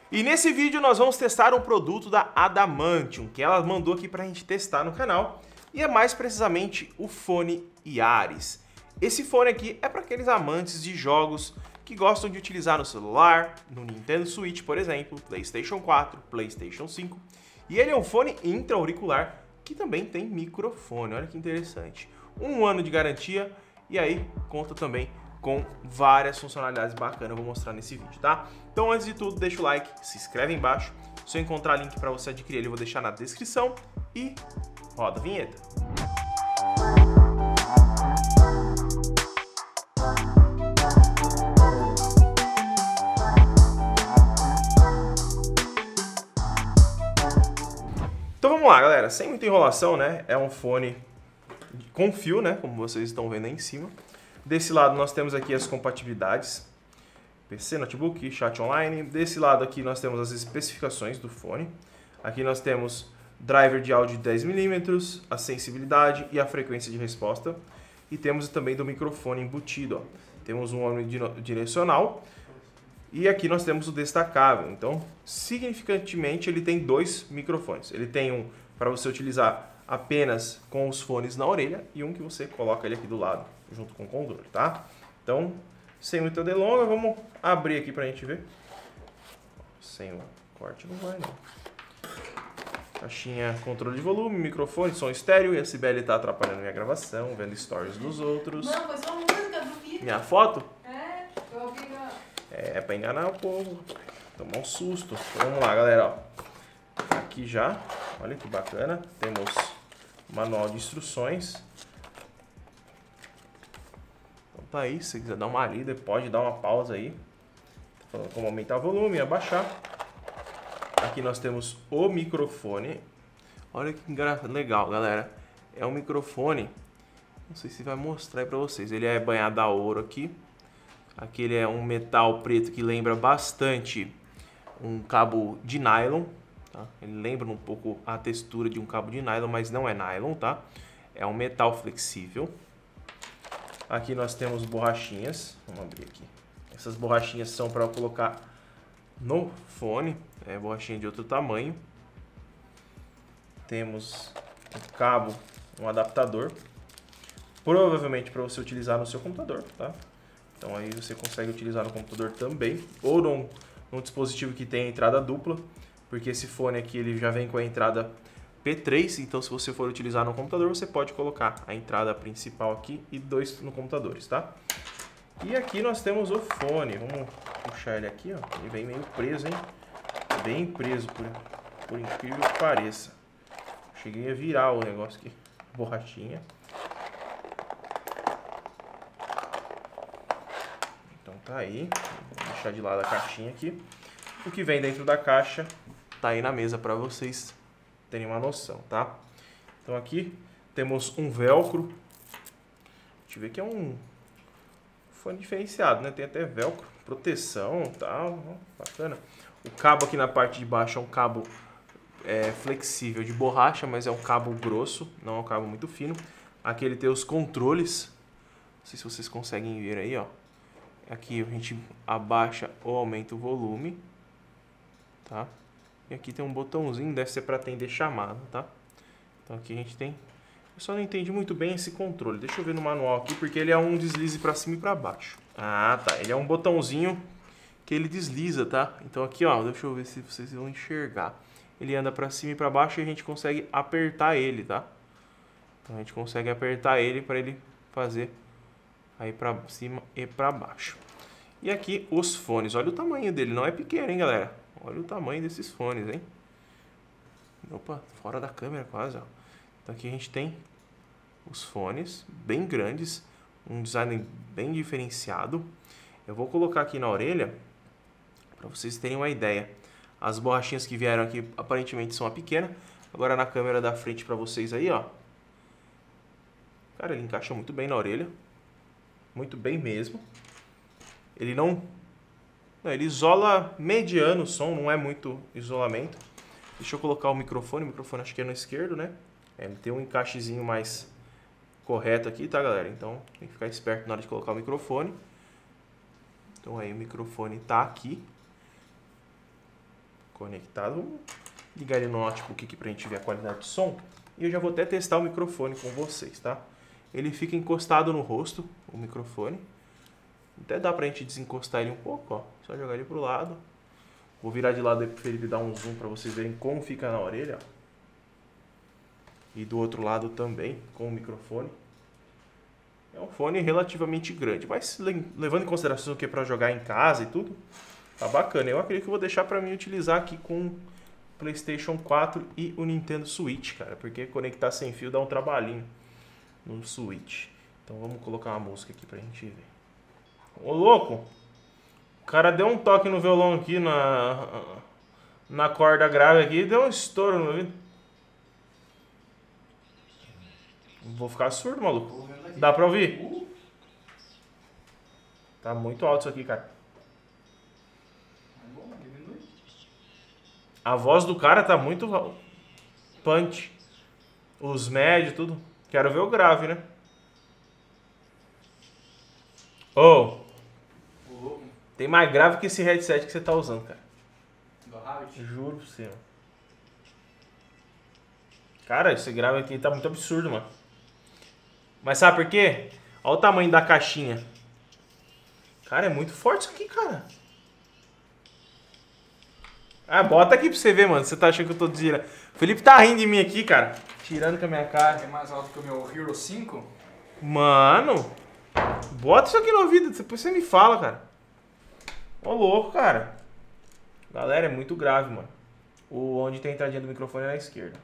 E nesse vídeo nós vamos testar um produto da Adamantium, que ela mandou aqui pra gente testar no canal, e é mais precisamente o fone Yaris. Esse fone aqui é para aqueles amantes de jogos que gostam de utilizar no celular, no Nintendo Switch, por exemplo, PlayStation 4, PlayStation 5, e ele é um fone intra-auricular que também tem microfone, olha que interessante. 1 ano de garantia e aí conta também com várias funcionalidades bacanas, eu vou mostrar nesse vídeo, tá? Então antes de tudo, deixa o like, se inscreve aí embaixo, se eu encontrar link para você adquirir ele eu vou deixar na descrição e roda a vinheta. Então vamos lá, galera, sem muita enrolação, né? É um fone com fio, né? Como vocês estão vendo aí em cima. Desse lado nós temos aqui as compatibilidades, PC, notebook, chat online. Desse lado aqui nós temos as especificações do fone. Aqui nós temos driver de áudio de 10mm, a sensibilidade e a frequência de resposta. E temos também do microfone embutido, ó. Temos um omnidirecional e aqui nós temos o destacável. Então, significantemente, ele tem 2 microfones. Ele tem um para você utilizar apenas com os fones na orelha e um que você coloca ele aqui do lado, junto com o controle, tá? Então, sem muita delonga, vamos abrir aqui pra gente ver. Sem o corte não vai, não. Caixinha, controle de volume, microfone, som estéreo. E a Sibeli tá atrapalhando minha gravação, vendo stories dos outros. Não, foi só música do vídeo. Minha foto? É, eu ouvi enganar. É pra enganar o povo. Tomar um susto. Então, vamos lá, galera, ó. Aqui já, olha que bacana. Temos manual de instruções. Então tá aí, se você quiser dar uma lida, pode dar uma pausa aí. Tá falando como aumentar o volume, abaixar. Aqui nós temos o microfone. Olha que legal, galera. É um microfone, não sei se vai mostrar aí pra vocês. Ele é banhado a ouro aqui. Aqui ele é um metal preto que lembra bastante um cabo de nylon. Tá? Ele lembra um pouco a textura de um cabo de nylon, mas não é nylon, tá? É um metal flexível. Aqui nós temos borrachinhas. Vamos abrir aqui. Essas borrachinhas são para colocar no fone. É borrachinha de outro tamanho. Temos um cabo, um adaptador. Provavelmente para você utilizar no seu computador, tá? Então aí você consegue utilizar no computador também. Ou num dispositivo que tem entrada dupla. Porque esse fone aqui ele já vem com a entrada P3, então se você for utilizar no computador, você pode colocar a entrada principal aqui e 2 no computadores, tá? E aqui nós temos o fone, vamos puxar ele aqui, ó. Ele vem meio preso, hein? Bem preso, por incrível que pareça. Cheguei a virar o negócio aqui, borrachinha. Então tá aí, vou deixar de lado a caixinha aqui. O que vem dentro da caixa tá aí na mesa para vocês terem uma noção, tá? Então aqui temos um velcro. Deixa eu ver que é um fone diferenciado, né? Tem até velcro, proteção e tal, bacana. O cabo aqui na parte de baixo é um cabo flexível de borracha, mas é um cabo grosso, não é um cabo muito fino. Aqui ele tem os controles, não sei se vocês conseguem ver aí, ó. Aqui a gente abaixa ou aumenta o volume, tá? E aqui tem um botãozinho, deve ser para atender chamada, tá? Então aqui a gente tem... Eu só não entendi muito bem esse controle. Deixa eu ver no manual aqui, porque ele é um deslize para cima e para baixo. Ah, tá. Ele é um botãozinho que ele desliza, tá? Então aqui, ó, deixa eu ver se vocês vão enxergar. Ele anda para cima e para baixo e a gente consegue apertar ele, tá? Então a gente consegue apertar ele para ele fazer aí para cima e para baixo. E aqui os fones. Olha o tamanho dele, não é pequeno, hein, galera? Olha o tamanho desses fones, hein? Opa, fora da câmera quase, ó. Então aqui a gente tem os fones bem grandes, um design bem diferenciado. Eu vou colocar aqui na orelha para vocês terem uma ideia. As borrachinhas que vieram aqui aparentemente são a pequena. Agora na câmera da frente para vocês aí, ó. Cara, ele encaixa muito bem na orelha. Muito bem mesmo. Ele ele isola mediano o som, não é muito isolamento. Deixa eu colocar o microfone acho que é no esquerdo, né? Ele tem um encaixezinho mais correto aqui, tá, galera? Então tem que ficar esperto na hora de colocar o microfone. Então aí o microfone tá aqui. conectado. Vamos ligar ele no notebook aqui pra gente ver a qualidade de som. E eu já vou até testar o microfone com vocês, tá? Ele fica encostado no rosto, o microfone. Até dá pra gente desencostar ele um pouco, ó. Só jogar ele pro lado. Vou virar de lado aí pro Felipe dar um zoom pra vocês verem como fica na orelha, ó. E do outro lado também, com o microfone. É um fone relativamente grande, mas levando em consideração que é pra jogar em casa e tudo, tá bacana. Eu acredito que eu vou deixar pra mim utilizar aqui com o PlayStation 4 e o Nintendo Switch, cara. Porque conectar sem fio dá um trabalhinho no Switch. Então vamos colocar uma música aqui pra gente ver. Ô louco! O cara deu um toque no violão aqui na corda grave aqui e deu um estouro no ouvido. Vou ficar surdo, maluco. Dá pra ouvir? Tá muito alto isso aqui, cara. A voz do cara tá muito punch. Os médios, tudo. Quero ver o grave, né? Ô! Tem mais grave que esse headset que você tá usando, cara. Do Hobbit? Juro pra você, mano. Cara, esse grave aqui tá muito absurdo, mano. Mas sabe por quê? Olha o tamanho da caixinha. Cara, é muito forte isso aqui, cara. Ah, bota aqui pra você ver, mano. Você tá achando que eu tô tirando. O Felipe tá rindo de mim aqui, cara. Tirando com a minha cara. É mais alto que o meu Hero 5? Mano. Bota isso aqui no ouvido. Depois você me fala, cara. Ô, louco, cara. Galera, é muito grave, mano. Onde tem a entradinha do microfone é na esquerda.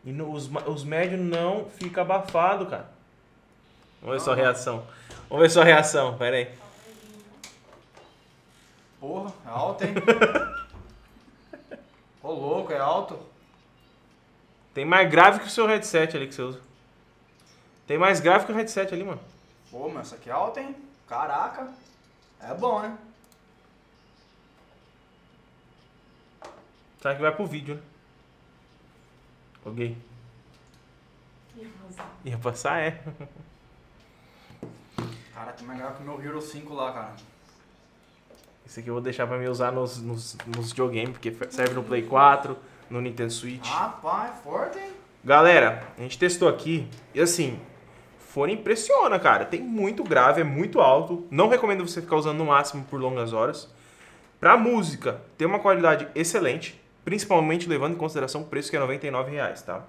E os médios não fica abafado, cara. Vamos ver sua reação. Vamos ver sua reação, pera aí. Porra, é alto, hein? Ô louco, é alto. Tem mais grave que o seu headset ali que você usa. Tem mais grave que o headset ali, mano. Pô, mas isso aqui é alto, hein? Caraca. É bom, né? Será que vai pro vídeo, né? Ok. Ia passar, é. Cara, tem mais grave que o meu Hero 5 lá, cara. Esse aqui eu vou deixar pra me usar nos videogames, porque serve no Play 4, no Nintendo Switch. Rapaz, forte, hein? Galera, a gente testou aqui e assim, fone impressiona, cara. Tem muito grave, é muito alto. Não recomendo você ficar usando no máximo por longas horas. Pra música, tem uma qualidade excelente, principalmente levando em consideração o preço que é R$99, tá?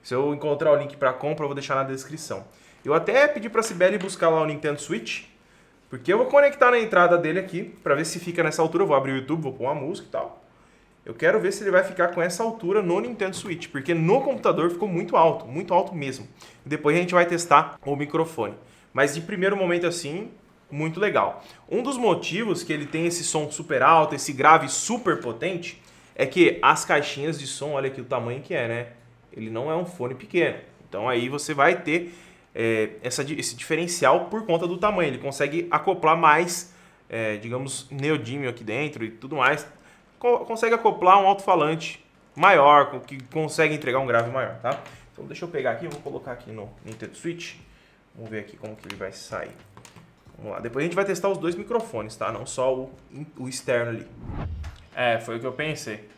Se eu encontrar o link pra compra, eu vou deixar na descrição. Eu até pedi pra Cibele buscar lá o Nintendo Switch, porque eu vou conectar na entrada dele aqui, pra ver se fica nessa altura. Eu vou abrir o YouTube, vou pôr uma música e tal. Eu quero ver se ele vai ficar com essa altura no Nintendo Switch, porque no computador ficou muito alto mesmo. Depois a gente vai testar o microfone. Mas de primeiro momento assim, muito legal. Um dos motivos que ele tem esse som super alto, esse grave super potente, é que as caixinhas de som, olha aqui o tamanho que é, né? Ele não é um fone pequeno. Então aí você vai ter esse diferencial por conta do tamanho. Ele consegue acoplar mais, digamos, neodímio aqui dentro e tudo mais. Consegue acoplar um alto-falante maior, que consegue entregar um grave maior, tá? Então deixa eu pegar aqui, eu vou colocar aqui no Nintendo Switch. Vamos ver aqui como que ele vai sair. Vamos lá. Depois a gente vai testar os dois microfones, tá? Não só o externo ali. Foi o que eu pensei.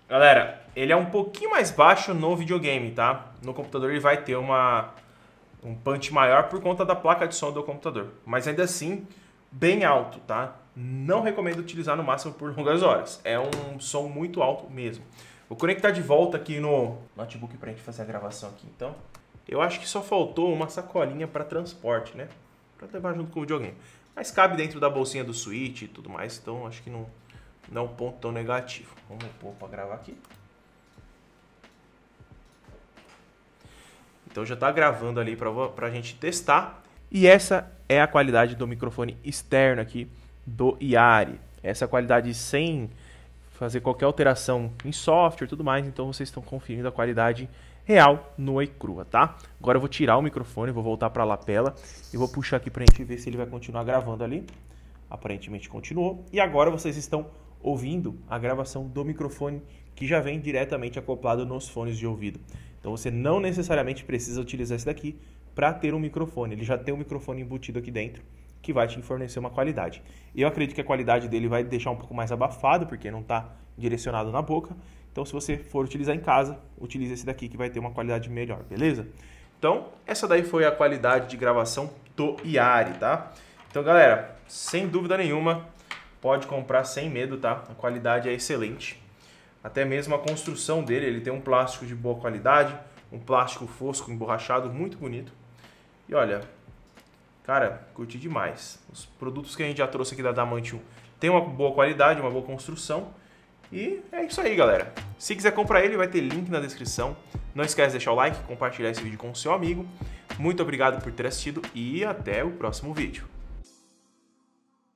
Galera, ele é um pouquinho mais baixo no videogame, tá? No computador ele vai ter um punch maior por conta da placa de som do computador. Mas ainda assim, bem alto, tá? Não recomendo utilizar no máximo por longas horas. É um som muito alto mesmo. Vou conectar de volta aqui no notebook pra gente fazer a gravação aqui, então. Eu acho que só faltou uma sacolinha para transporte, né? Pra levar junto com o videogame. Mas cabe dentro da bolsinha do Switch e tudo mais, então acho que não é um ponto tão negativo. Vamos pôr pra gravar aqui. Então já tá gravando ali pra gente testar. E essa é a qualidade do microfone externo aqui do Yari. Essa qualidade sem fazer qualquer alteração em software e tudo mais. Então vocês estão conferindo a qualidade real nua e crua, tá? Agora eu vou tirar o microfone, vou voltar para a lapela e vou puxar aqui pra gente ver se ele vai continuar gravando ali. Aparentemente continuou. E agora vocês estão ouvindo a gravação do microfone que já vem diretamente acoplado nos fones de ouvido. Então você não necessariamente precisa utilizar esse daqui para ter um microfone. Ele já tem um microfone embutido aqui dentro que vai te fornecer uma qualidade. Eu acredito que a qualidade dele vai deixar um pouco mais abafado, porque não está direcionado na boca. Então, se você for utilizar em casa, utilize esse daqui que vai ter uma qualidade melhor, beleza? Então, essa daí foi a qualidade de gravação do Yari, tá? Então, galera, sem dúvida nenhuma, pode comprar sem medo, tá? A qualidade é excelente. Até mesmo a construção dele, ele tem um plástico de boa qualidade, um plástico fosco, emborrachado, muito bonito. E olha, cara, curti demais. Os produtos que a gente já trouxe aqui da Adamantium tem uma boa qualidade, uma boa construção. E é isso aí, galera. Se quiser comprar ele, vai ter link na descrição. Não esquece de deixar o like, compartilhar esse vídeo com o seu amigo. Muito obrigado por ter assistido e até o próximo vídeo.